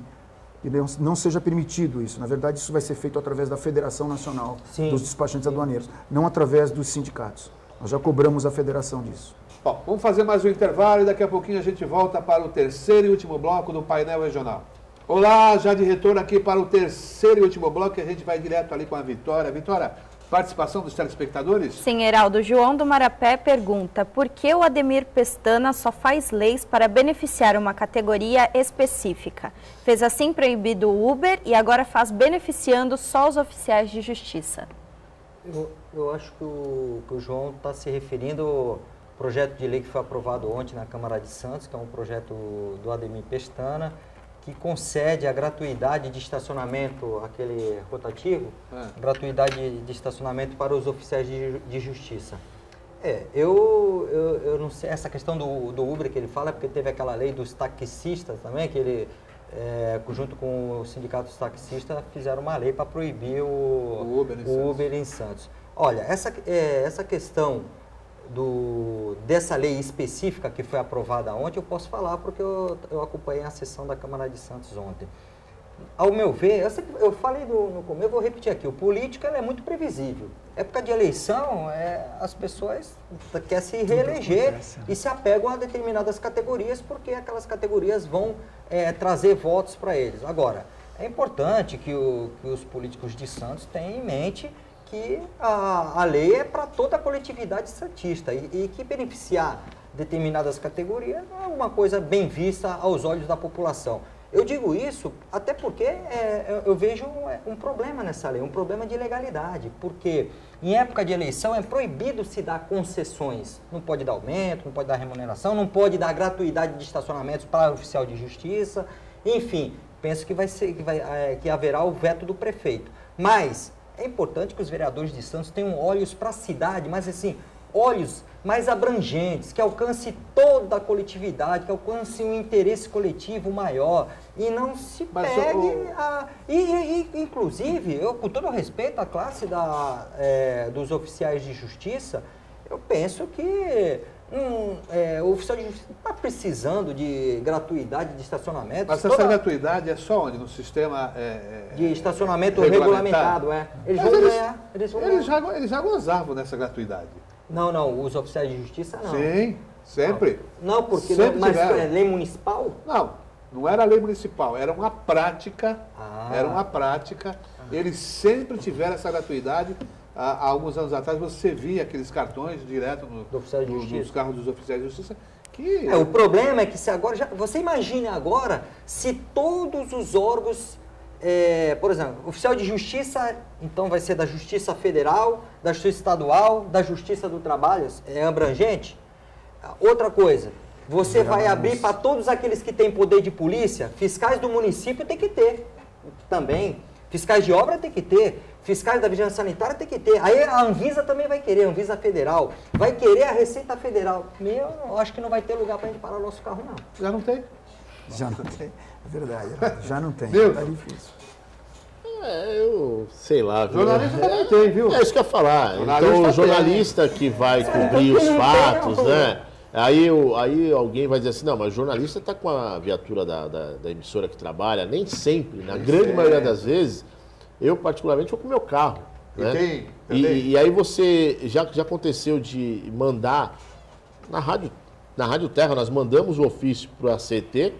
não seja permitido isso. Na verdade, isso vai ser feito através da Federação Nacional dos Despachantes Aduaneiros, não através dos sindicatos. Nós já cobramos a federação disso. Bom, vamos fazer mais um intervalo e daqui a pouquinho a gente volta para o terceiro e último bloco do painel regional. Olá, já de retorno aqui para o terceiro e último bloco, e a gente vai direto ali com a Vitória. Vitória, participação dos telespectadores? Sim, Heraldo. João do Marapé pergunta: por que o Ademir Pestana só faz leis para beneficiar uma categoria específica? Fez assim proibido o Uber e agora faz beneficiando só os oficiais de justiça. Eu acho que o João está se referindo ao projeto de lei que foi aprovado ontem na Câmara de Santos, que é um projeto do Ademir Pestana, que concede a gratuidade de estacionamento, aquele rotativo, gratuidade de estacionamento para os oficiais de justiça. Eu não sei, essa questão do Uber que ele fala, porque teve aquela lei dos taxistas também, que ele, junto com o sindicato dos taxistas, fizeram uma lei para proibir o Uber em Santos. Olha, essa questão dessa lei específica que foi aprovada ontem, eu posso falar porque eu acompanhei a sessão da Câmara de Santos ontem. Ao meu ver, eu falei no começo, eu vou repetir aqui, o político é muito previsível. Época de eleição, as pessoas querem se reeleger e se apegam a determinadas categorias porque aquelas categorias vão trazer votos para eles. Agora, é importante que os políticos de Santos tenham em mente que a lei é para toda a coletividade santista e que beneficiar determinadas categorias não é uma coisa bem vista aos olhos da população. Eu digo isso até porque eu vejo um problema nessa lei, um problema de legalidade, porque em época de eleição é proibido se dar concessões. Não pode dar aumento, não pode dar remuneração, não pode dar gratuidade de estacionamentos para o oficial de justiça, enfim, penso que haverá o veto do prefeito. Mas é importante que os vereadores de Santos tenham olhos para a cidade, mas assim, olhos mais abrangentes, que alcance toda a coletividade, que alcance um interesse coletivo maior e não se pegue inclusive, eu com todo respeito à classe dos oficiais de justiça, eu penso que o oficial de justiça está precisando de gratuidade de estacionamento. Mas essa gratuidade é só onde? No sistema de estacionamento regulamentado, Eles já gozavam dessa gratuidade. Não, os oficiais de justiça não. Sim, sempre. Não, porque sempre mas tiveram. é lei municipal? Não era lei municipal, era uma prática. Eles sempre tiveram essa gratuidade. Há alguns anos atrás você via aqueles cartões direto nos carros dos oficiais de justiça. O problema é que se agora você imagine agora se todos os órgãos, por exemplo, oficial de justiça, então vai ser da Justiça Federal, da Justiça Estadual, da Justiça do Trabalho, é abrangente. Outra coisa, você vai abrir para todos aqueles que têm poder de polícia, fiscais do município tem que ter também, fiscais de obra tem que ter, fiscais da vigilância sanitária tem que ter. Aí a Anvisa também vai querer, a Anvisa Federal, vai querer a Receita Federal. Eu acho que não vai ter lugar para a gente parar o nosso carro, não. Já não tem? Já não tem. É verdade, já não tem. Viu? Tá difícil. Eu sei lá. Viu? Jornalista também tem, viu? É isso que eu ia falar. Então, o jornalista que vai cobrir os fatos, né? Aí alguém vai dizer assim, não, mas o jornalista está com a viatura da emissora que trabalha, nem sempre, na grande maioria das vezes, eu particularmente vou com o meu carro. Né? E aí você, já aconteceu de mandar, na Rádio Terra, nós mandamos o ofício para a CT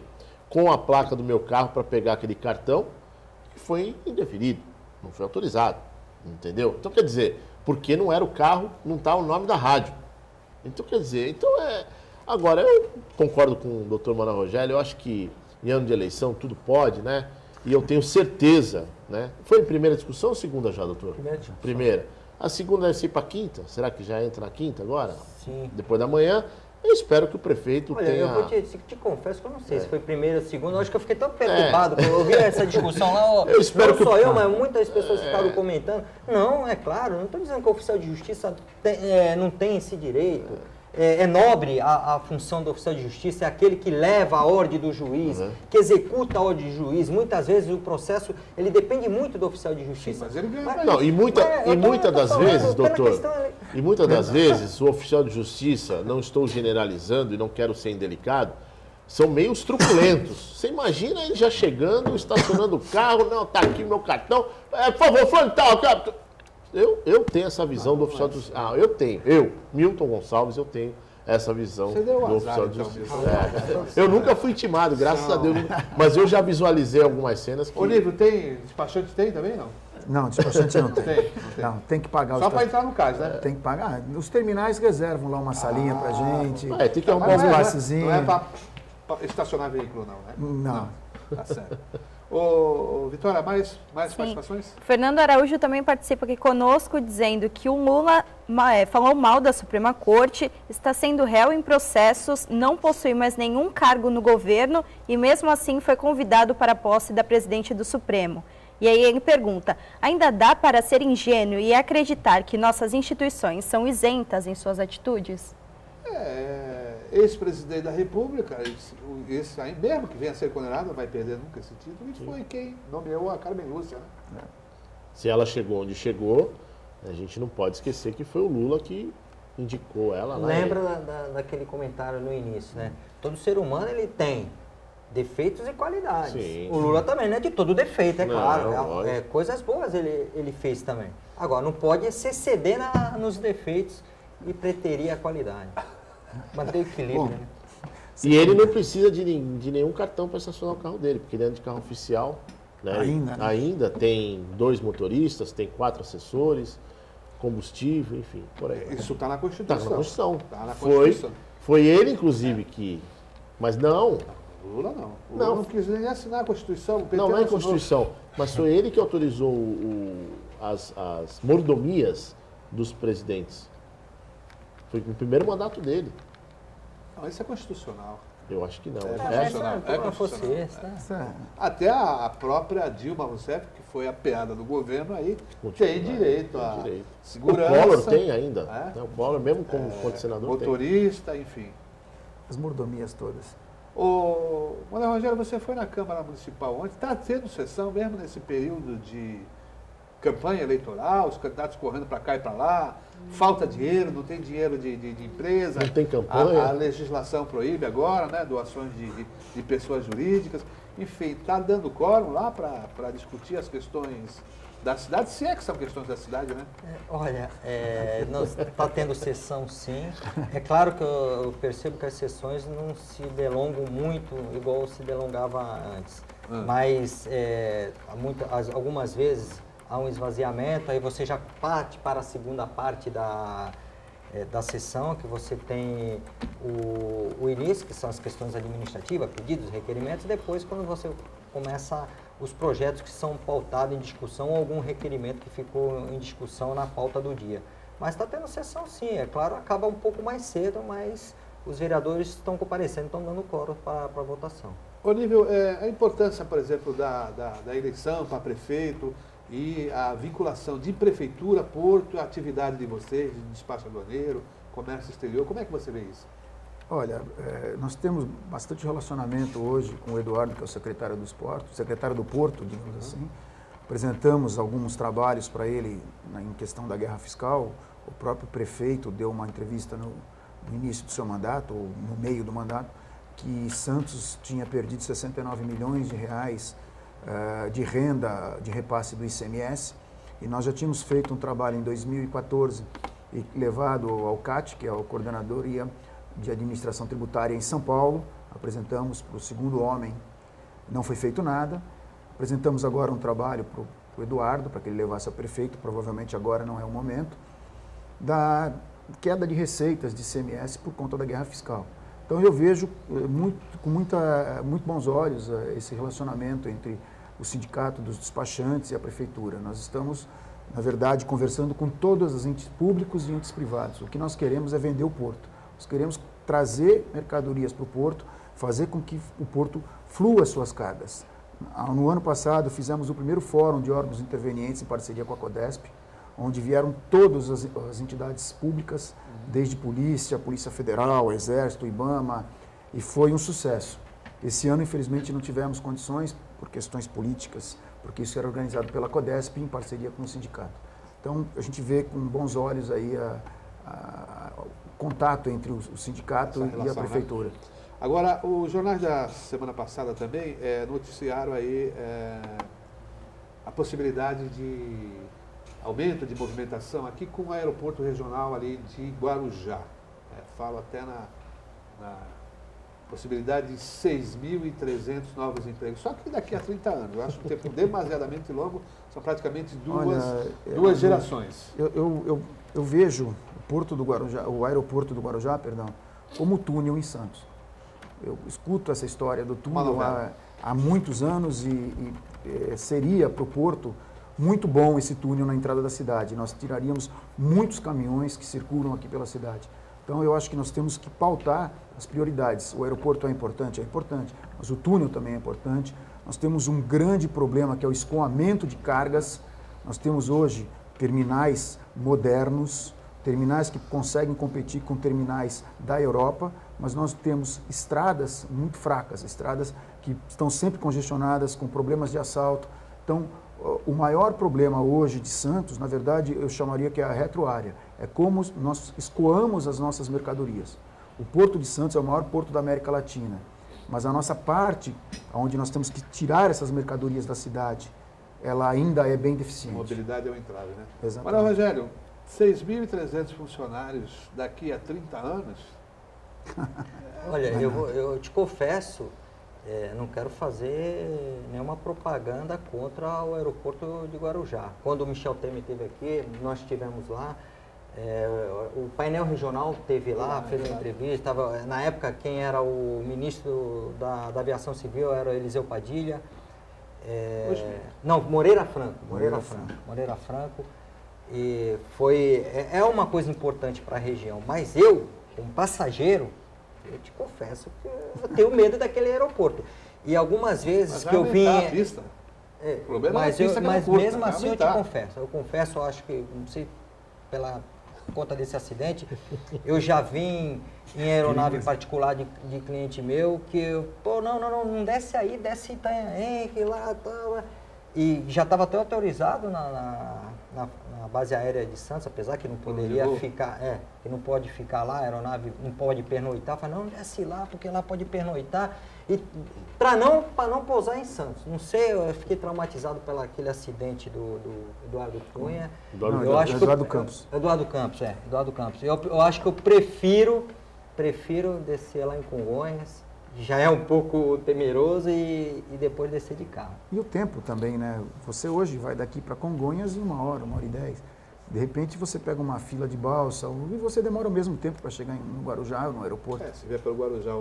com a placa do meu carro para pegar aquele cartão, que foi indeferido, não foi autorizado, entendeu? Então, quer dizer, porque não era o carro, não está o nome da rádio. Então, quer dizer, agora, eu concordo com o doutor Manuel Rogério, eu acho que em ano de eleição tudo pode, né? E eu tenho certeza, né? Foi em primeira discussão ou segunda já, doutor? Primeira. A segunda deve ser para quinta? Será que já entra na quinta agora? Sim. Depois da manhã? Eu espero que o prefeito tenha... eu vou te confesso que eu não sei se foi primeira ou segunda. Eu acho que eu fiquei tão preocupado quando eu ouvi essa discussão lá. Eu espero não só eu, mas muitas pessoas ficaram comentando. Não, é claro, não estou dizendo que o oficial de justiça não tem esse direito. É nobre a função do oficial de justiça, é aquele que leva a ordem do juiz, que executa a ordem do juiz. Muitas vezes o processo, ele depende muito do oficial de justiça. Mas ele ganha. E muitas das vezes, doutor, e muitas das vezes o oficial de justiça, não estou generalizando e não quero ser indelicado, são meio truculentos. Você imagina ele já chegando, estacionando o carro, não, tá aqui meu cartão, por favor, fulano, tal, Eu tenho essa visão do oficial de justiça. Milton Gonçalves, eu tenho essa visão do oficial de justiça. Eu nunca fui intimado, graças a Deus, mas eu já visualizei algumas cenas que... Olívio, tem despachante tem também, não? Não, despachante não tem. Não, tem que pagar. Só para entrar no cais, né? Tem que pagar. Os terminais reservam lá uma salinha pra gente. Tem que arrumar um passezinho. Não é para estacionar veículo, não, né? Não. Tá certo. Ô, Vitória, mais participações? Fernando Araújo também participa aqui conosco, dizendo que o Lula falou mal da Suprema Corte, está sendo réu em processos, não possui mais nenhum cargo no governo e mesmo assim foi convidado para a posse da presidente do Supremo. E aí ele pergunta, ainda dá para ser ingênuo e acreditar que nossas instituições são isentas em suas atitudes? Ex-presidente da República, esse aí mesmo que venha a ser condenado, vai perder nunca esse título, e foi quem nomeou a Carmen Lúcia. Né? Se ela chegou onde chegou, a gente não pode esquecer que foi o Lula que indicou ela lá. Lembra daquele comentário no início, né? Todo ser humano ele tem defeitos e qualidades. Sim. O Lula também não é de todo defeito, é claro. Coisas boas ele fez também. Agora, não pode se exceder nos defeitos e preterir a qualidade. Manter o equilíbrio, né? E ele não precisa de nenhum cartão para estacionar o carro dele, porque ele anda de carro oficial. Né? Ainda tem 2 motoristas, tem 4 assessores, combustível, enfim, por aí. Isso está na Constituição. Está na Constituição. Tá na Constituição. Foi ele, inclusive, que... Mas não, O Lula não. O Lula não quis nem assinar a Constituição. O PT Não é a assinou. Constituição, mas foi ele que autorizou as mordomias dos presidentes. Foi o primeiro mandato dele. Não, isso é constitucional. Eu acho que não. constitucional. É constitucional. Isso é- Até a própria Dilma Rousseff, que foi apeada do governo aí, tem direito a segurança. O Collor tem ainda. É? Né? O Collor, mesmo como senador, motorista, enfim. as mordomias todas. Ô, Manuel Rogério, você foi na Câmara Municipal ontem, está tendo sessão mesmo nesse período de campanha eleitoral, os candidatos correndo para cá e para lá, falta dinheiro, não tem dinheiro de empresa. Não tem campanha. A legislação proíbe agora, né, doações de pessoas jurídicas. Enfim, está dando quórum lá para discutir as questões da cidade, se é que são questões da cidade, né? Olha, está tendo sessão sim. É claro que eu percebo que as sessões não se delongam muito igual se delongava antes. Mas algumas vezes há um esvaziamento, aí você já parte para a segunda parte da sessão, que você tem o início, que são as questões administrativas, pedidos, requerimentos, e depois quando você começa os projetos que são pautados em discussão ou algum requerimento que ficou em discussão na pauta do dia. Mas está tendo sessão sim, é claro, acaba um pouco mais cedo, mas os vereadores estão comparecendo, estão dando quórum para a votação. Olívio, a importância, por exemplo, da eleição para prefeito e a vinculação de prefeitura, porto, a atividade de vocês, de despacho aduaneiro, comércio exterior, como é que você vê isso? Olha, nós temos bastante relacionamento hoje com o Eduardo, que é o secretário dos portos, secretário do Porto, digamos assim. Apresentamos alguns trabalhos para ele em questão da guerra fiscal. O próprio prefeito deu uma entrevista no início do seu mandato, ou no meio do mandato, que Santos tinha perdido 69 milhões de reais de renda de repasse do ICMS. E nós já tínhamos feito um trabalho em 2014 e levado ao CAT, que é o coordenador de administração tributária em São Paulo, apresentamos para o segundo homem, não foi feito nada. Apresentamos agora um trabalho para o Eduardo, para que ele levasse ao prefeito, provavelmente agora não é o momento, da queda de receitas de ICMS por conta da guerra fiscal. Então eu vejo com muito bons olhos esse relacionamento entre o sindicato dos despachantes e a prefeitura. Nós estamos, na verdade, conversando com todas as entes públicos e entes privados. O que nós queremos é vender o porto. Nós queremos trazer mercadorias para o porto, fazer com que o porto flua as suas cargas. No ano passado, fizemos o primeiro fórum de órgãos intervenientes em parceria com a CODESP, onde vieram todas as entidades públicas, desde Polícia Federal, Exército, IBAMA, e foi um sucesso. Esse ano, infelizmente, não tivemos condições por questões políticas, porque isso era organizado pela CODESP em parceria com o sindicato. Então, a gente vê com bons olhos aí o contato entre o sindicato e a prefeitura. Né? Agora, os jornais da semana passada também noticiaram aí a possibilidade de aumento de movimentação aqui com o aeroporto regional ali de Guarujá. Falo até na possibilidade de 6.300 novos empregos. Só que daqui a 30 anos. Eu acho um tempo demasiadamente longo, são praticamente duas gerações. Eu vejo o aeroporto do Guarujá, como túnel em Santos. Eu escuto essa história do túnel há muitos anos e seria para o porto muito bom esse túnel na entrada da cidade. Nós tiraríamos muitos caminhões que circulam aqui pela cidade. Então eu acho que nós temos que pautar as prioridades. O aeroporto é importante, mas o túnel também é importante. Nós temos um grande problema que é o escoamento de cargas. Nós temos hoje terminais modernos, terminais que conseguem competir com terminais da Europa, mas nós temos estradas muito fracas, estradas que estão sempre congestionadas, com problemas de assalto. Então, o maior problema hoje de Santos, na verdade, eu chamaria que é a retroárea. É como nós escoamos as nossas mercadorias. O Porto de Santos é o maior porto da América Latina, mas a nossa parte, onde nós temos que tirar essas mercadorias da cidade, ela ainda é bem deficiente. A mobilidade é o entrave, né? Exatamente. Manuel Rogério, 6.300 funcionários daqui a 30 anos? Olha, eu te confesso, não quero fazer nenhuma propaganda contra o aeroporto de Guarujá. Quando o Michel Temer esteve aqui, nós estivemos lá, O painel regional teve lá, fez uma entrevista. Na época, quem era o ministro da Aviação Civil era o Eliseu Padilha. Não, Moreira Franco. E é uma coisa importante para a região. Mas eu, como passageiro, eu te confesso que eu tenho medo daquele aeroporto. E algumas vezes que eu vim... A pista. O problema mas é a pista mesmo assim eu te confesso. Eu acho que, não sei, pela conta desse acidente, eu já vim em aeronave particular de cliente meu, que, não desce aí, desce em Itanhaém, que lá, tá. E já estava até autorizado na base aérea de Santos, apesar que não poderia ficar, que não pode ficar lá, a aeronave não pode pernoitar. Falei, não, desce lá, porque lá pode pernoitar. E para não pousar em Santos. Não sei, eu fiquei traumatizado pelo aquele acidente do Eduardo Cunha. Eduardo Campos. Eduardo Campos. Eu acho que eu prefiro descer lá em Congonhas. Já é um pouco temeroso e depois descer de carro. E o tempo também, né? Você hoje vai daqui para Congonhas em 1h10. De repente você pega uma fila de balsa e você demora o mesmo tempo para chegar no Guarujá, no aeroporto. Se vier pelo Guarujá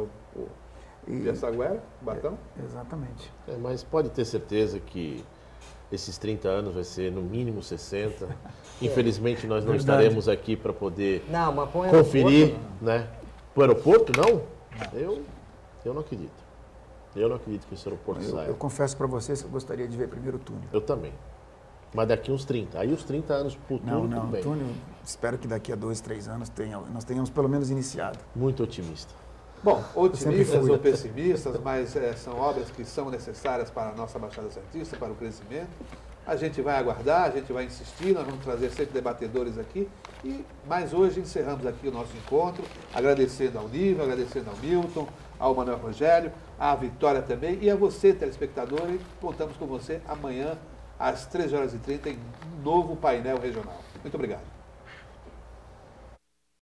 Piaçaguera, Batão. Exatamente. Mas pode ter certeza que esses 30 anos vai ser no mínimo 60. Infelizmente nós não estaremos aqui para poder conferir, né? O aeroporto, não? Eu não acredito. Eu não acredito que esse aeroporto saia. Eu confesso para vocês que eu gostaria de ver primeiro o túnel. Eu também. Mas daqui uns 30. Aí os 30 anos pro túnel, tudo bem. O túnel, espero que daqui a 2, 3 anos nós tenhamos pelo menos iniciado. Muito otimista. Bom, otimistas ou pessimistas, mas são obras que são necessárias para a nossa Baixada Santista, para o crescimento. A gente vai aguardar, a gente vai insistir, nós vamos trazer sempre debatedores aqui. Mas hoje encerramos aqui o nosso encontro, agradecendo ao Nível, agradecendo ao Milton, ao Manuel Rogério, à Vitória também e a você, telespectador. E contamos com você amanhã às 13h30 em um novo painel regional. Muito obrigado.